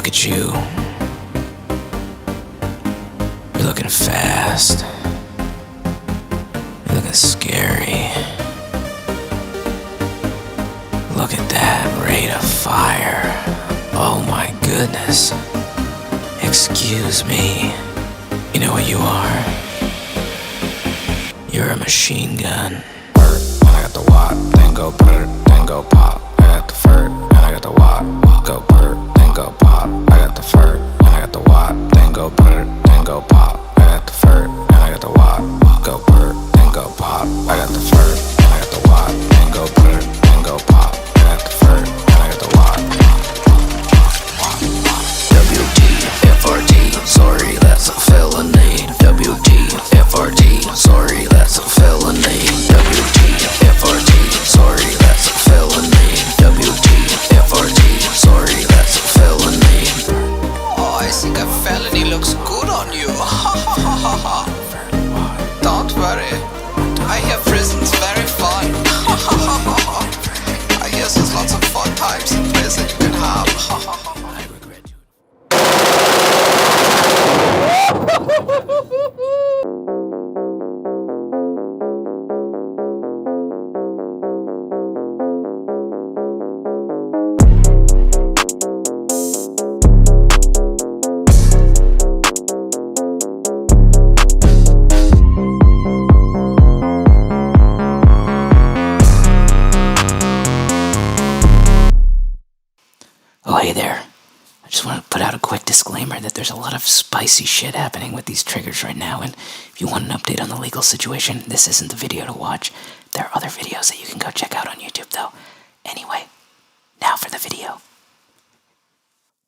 Look at you. You're looking fast. You're looking scary. Look at that rate of fire. Oh my goodness. Excuse me. You know what you are? You're a machine gun. I got the wad, then go put then go pop. I got the fur, and I got the wad. Go put then go pop. I got the fur, and I got the wad. Then go put then go pop. I got the fur, and I got the wad. Go put then go pop. I got the fur, and I got the wad. Then go put then go pop. I got the fur, and I got the wad. WTFRT, sorry, that's a felony. WTFRT, sorry, that's a felony. WTFRT, sorry, that's a felony. WTFRT, sorry, that's a felony. Oh, I think a felony looks good on you. Don't worry, I hear prison's very fun. I guess there's lots of fun times in prison you can have. I regret you. Oh, hey there. I just want to put out a quick disclaimer that there's a lot of spicy shit happening with these triggers right now, and if you want an update on the legal situation, this isn't the video to watch. There are other videos that you can go check out on YouTube, though. Anyway, now for the video.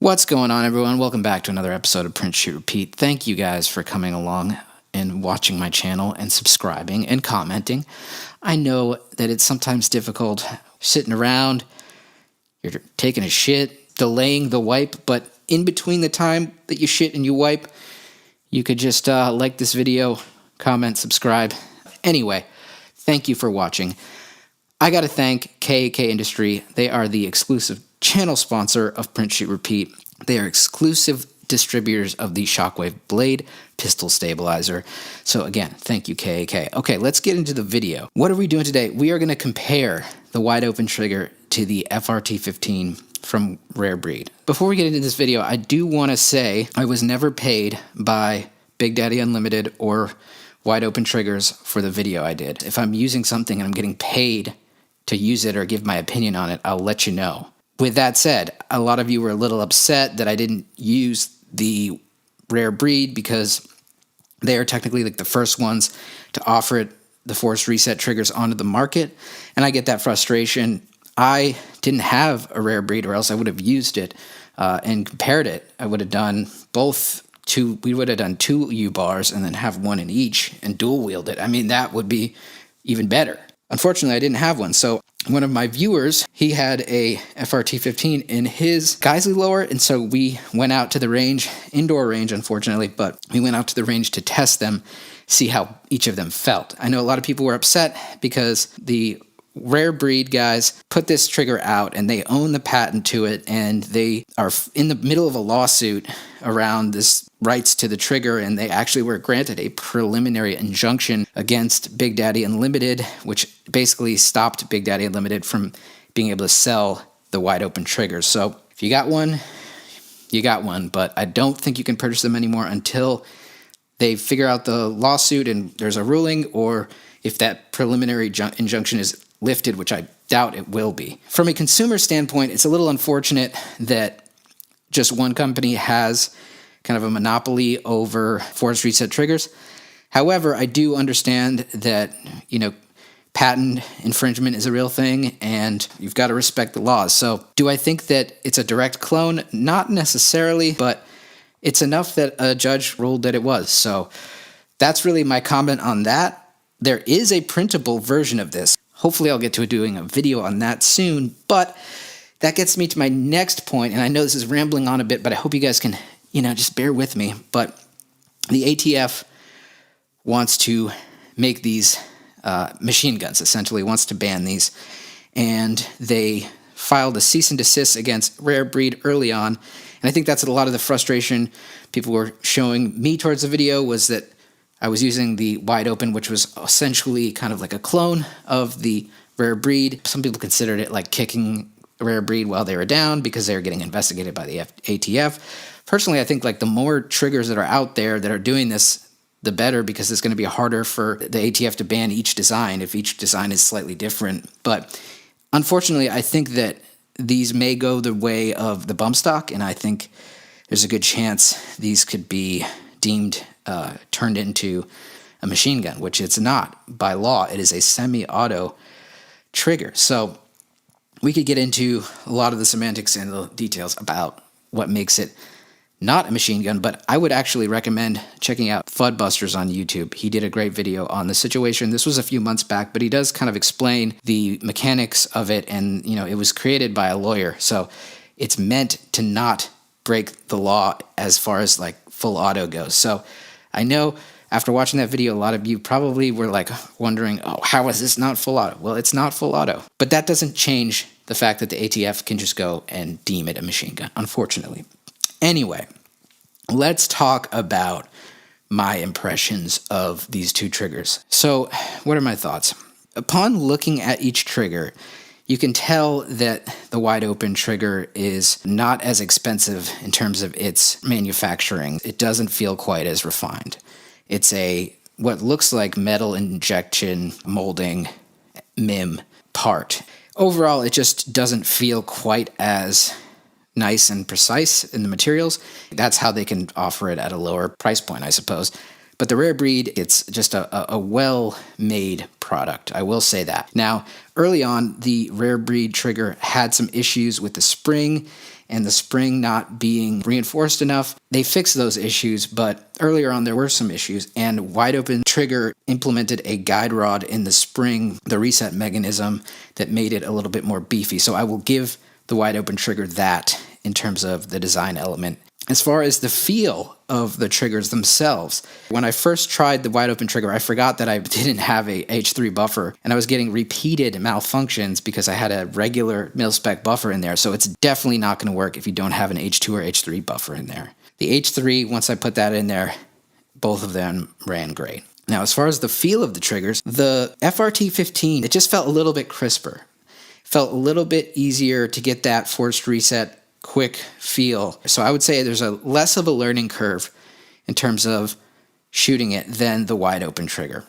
What's going on, everyone? Welcome back to another episode of Print, Shoot, Repeat. Thank you guys for coming along and watching my channel and subscribing and commenting. I know that it's sometimes difficult sitting around, you're taking a shit, delaying the wipe, but in between the time that you shit and you wipe, you could just like this video, comment, subscribe. Anyway, thank you for watching. I got to thank KAK Industry. They are the exclusive channel sponsor of Print, Shoot, Repeat. They are exclusive distributors of the Shockwave Blade Pistol Stabilizer. So again, thank you, KAK. Okay, let's get into the video. What are we doing today? We are going to compare the wide open trigger to the FRT15 from Rare Breed. Before we get into this video, I do want to say I was never paid by Big Daddy Unlimited or Wide Open Triggers for the video I did. If I'm using something and I'm getting paid to use it or give my opinion on it, I'll let you know. With that said, a lot of you were a little upset that I didn't use the Rare Breed because they are technically like the first ones to offer it, the forced reset triggers onto the market, and I get that frustration. I didn't have a Rare Breed, or else I would have used it and compared it. I would have done we would have done two U-bars and then have one in each and dual wield it. I mean, that would be even better. Unfortunately, I didn't have one, so one of my viewers, he had a FRT15 in his Geisley lower, and so we went out to the range, indoor range, unfortunately, but we went out to the range to test them, see how each of them felt. I know a lot of people were upset because the Rare Breed guys put this trigger out and they own the patent to it, and they are in the middle of a lawsuit around this rights to the trigger, and they actually were granted a preliminary injunction against Big Daddy Unlimited, which basically stopped Big Daddy Unlimited from being able to sell the wide open triggers. So if you got one, you got one, but I don't think you can purchase them anymore until they figure out the lawsuit and there's a ruling, or if that preliminary injunction is lifted, which I doubt it will be. From a consumer standpoint, it's a little unfortunate that just one company has kind of a monopoly over forced reset triggers. However, I do understand that, patent infringement is a real thing and you've got to respect the laws. So do I think that it's a direct clone? Not necessarily, but it's enough that a judge ruled that it was. So that's really my comment on that. There is a printable version of this. Hopefully I'll get to doing a video on that soon, but that gets me to my next point, and I know this is rambling on a bit, but I hope you guys can, just bear with me. But the ATF wants to make these machine guns, essentially, wants to ban these, and they filed a cease and desist against Rare Breed early on. And I think that's a lot of the frustration people were showing me towards the video, was that I was using the wide open, which was essentially kind of like a clone of the Rare Breed. Some people considered it like kicking Rare Breed while they were down because they were getting investigated by the ATF. Personally, I think like the more triggers that are out there that are doing this, the better, because it's going to be harder for the ATF to ban each design if each design is slightly different. But unfortunately, I think that these may go the way of the bump stock, and I think there's a good chance these could be deemed turned into a machine gun, which it's not by law. It is a semi-auto trigger. So we could get into a lot of the semantics and the details about what makes it not a machine gun, but I would actually recommend checking out Fudbusters on YouTube. He did a great video on the situation. This was a few months back, but he does kind of explain the mechanics of it, and it was created by a lawyer, so it's meant to not break the law as far as like full auto goes. So I know after watching that video, a lot of you probably were like wondering, oh, how is this not full auto? Well, it's not full auto, but that doesn't change the fact that the ATF can just go and deem it a machine gun, unfortunately. Anyway, let's talk about my impressions of these two triggers. So, what are my thoughts? Upon looking at each trigger, you can tell that the wide open trigger is not as expensive in terms of its manufacturing. It doesn't feel quite as refined. It's what looks like metal injection molding MIM part. Overall, it just doesn't feel quite as nice and precise in the materials. That's how they can offer it at a lower price point, I suppose. But the Rare Breed, it's just a well-made product. I will say that. Now, early on, the Rare Breed trigger had some issues with the spring and the spring not being reinforced enough. They fixed those issues, but earlier on there were some issues, and Wide Open Trigger implemented a guide rod in the spring, the reset mechanism, that made it a little bit more beefy. So I will give the Wide Open Trigger that in terms of the design element. As far as the feel of the triggers themselves, when I first tried the Wide Open Trigger, I forgot that I didn't have a H3 buffer, and I was getting repeated malfunctions because I had a regular mil-spec buffer in there, so it's definitely not going to work if you don't have an H2 or H3 buffer in there. The H3, once I put that in there, both of them ran great. Now, as far as the feel of the triggers, the FRT15, it just felt a little bit crisper. Felt a little bit easier to get that forced reset quick feel. So I would say there's a less of a learning curve in terms of shooting it than the Wide Open Trigger.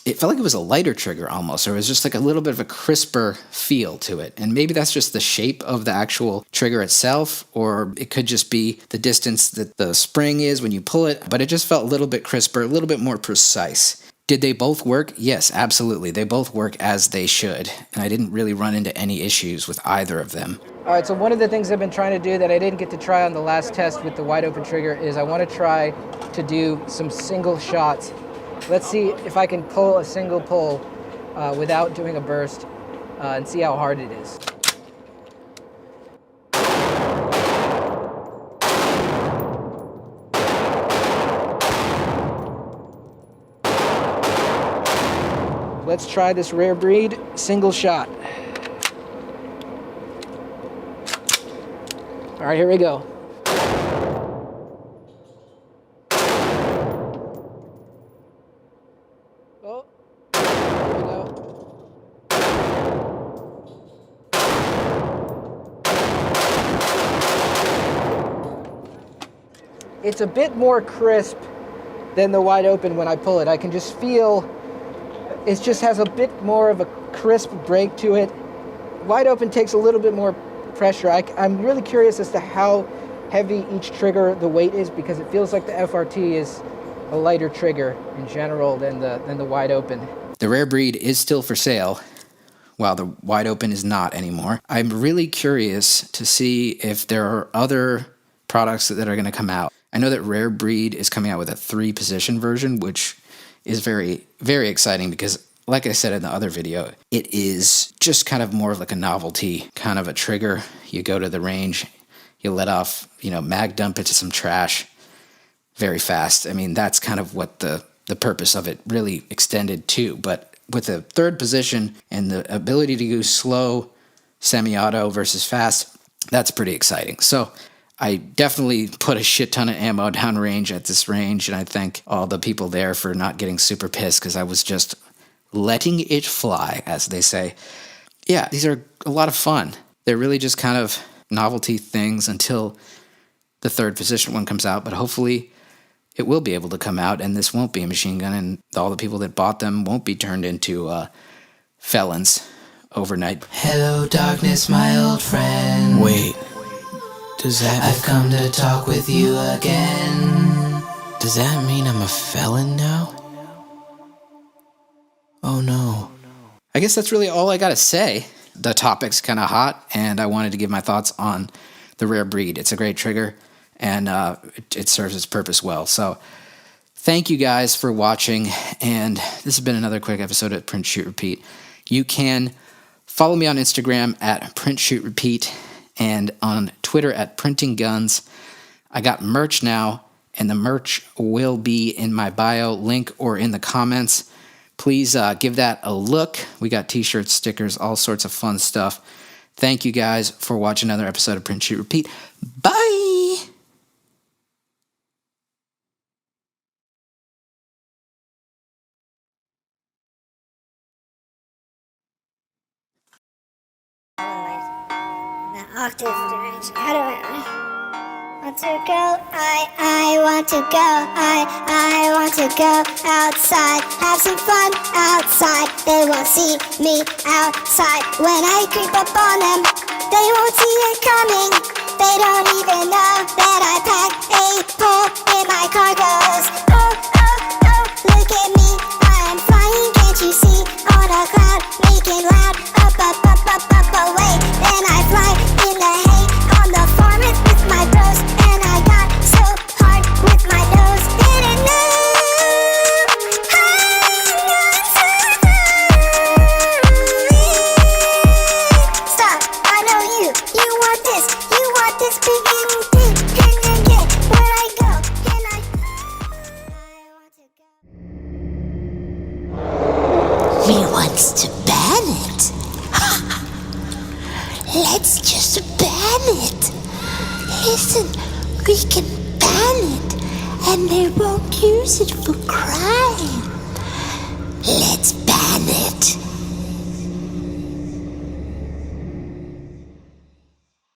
It felt like it was a lighter trigger almost, or it was just like a little bit of a crisper feel to it. And maybe that's just the shape of the actual trigger itself, or it could just be the distance that the spring is when you pull it, but it just felt a little bit crisper, a little bit more precise. Did they both work? Yes, absolutely. They both work as they should, and I didn't really run into any issues with either of them. All right, so one of the things I've been trying to do that I didn't get to try on the last test with the Wide Open Trigger is I want to try to do some single shots. Let's see if I can pull a single pull without doing a burst and see how hard it is. Let's try this Rare Breed single shot. All right, here we go. Oh, here we go. It's a bit more crisp than the Wide Open when I pull it. I can just feel it just has a bit more of a crisp break to it. Wide Open takes a little bit more pressure. I'm really curious as to how heavy each trigger, the weight is, because it feels like the FRT is a lighter trigger in general than the Wide Open. The Rare Breed is still for sale, while the Wide Open is not anymore. I'm really curious to see if there are other products that are going to come out. I know that Rare Breed is coming out with a 3-position version, which is very, very exciting because, like I said in the other video, it is just kind of more of like a novelty kind of a trigger. You go to the range, you let off, mag dump it to some trash very fast. I mean, that's kind of what the purpose of it really extended to. But with a 3rd position and the ability to go slow, semi-auto versus fast. That's pretty exciting. So I definitely put a shit ton of ammo downrange at this range, and I thank all the people there for not getting super pissed because I was just letting it fly, as they say. Yeah, these are a lot of fun. They're really just kind of novelty things until the third position one comes out, but hopefully it will be able to come out, and this won't be a machine gun, and all the people that bought them won't be turned into felons overnight. Hello, darkness, my old friend. Wait, does that... I've come to talk with you again. Does that mean I'm a felon now? Oh no. I guess that's really all I gotta say. The topic's kind of hot, and I wanted to give my thoughts on the Rare Breed. It's a great trigger, and it serves its purpose well. So thank you guys for watching, and this has been another quick episode of Print, Shoot, Repeat. You can follow me on Instagram at Print, Shoot, Repeat, and on Twitter at Printing Guns. I got merch now, and the merch will be in my bio link or in the comments. Please give that a look. We got t-shirts, stickers, all sorts of fun stuff. Thank you guys for watching another episode of Print, Shoot, Repeat. Bye! The octave direction. How do I want to go? I want to go. I want to go outside. Have some fun outside. They won't see me outside. When I creep up on them, they won't see it coming. They don't even know that I pack a pole in my cargoes. Oh, oh, oh, look at me. I am flying, can't you see? On a cloud, making loud. Up, up, up, up, up, away. Then I fly in the hay on the farm with my bros. And I got so hard with my nose. Didn't know I'm not so Stop, I know you. You want this big thing. And get where I go. And I want to go. He wants to ban it. Let's just ban it. Listen, we can ban it, and they won't use it for crime. Let's ban it.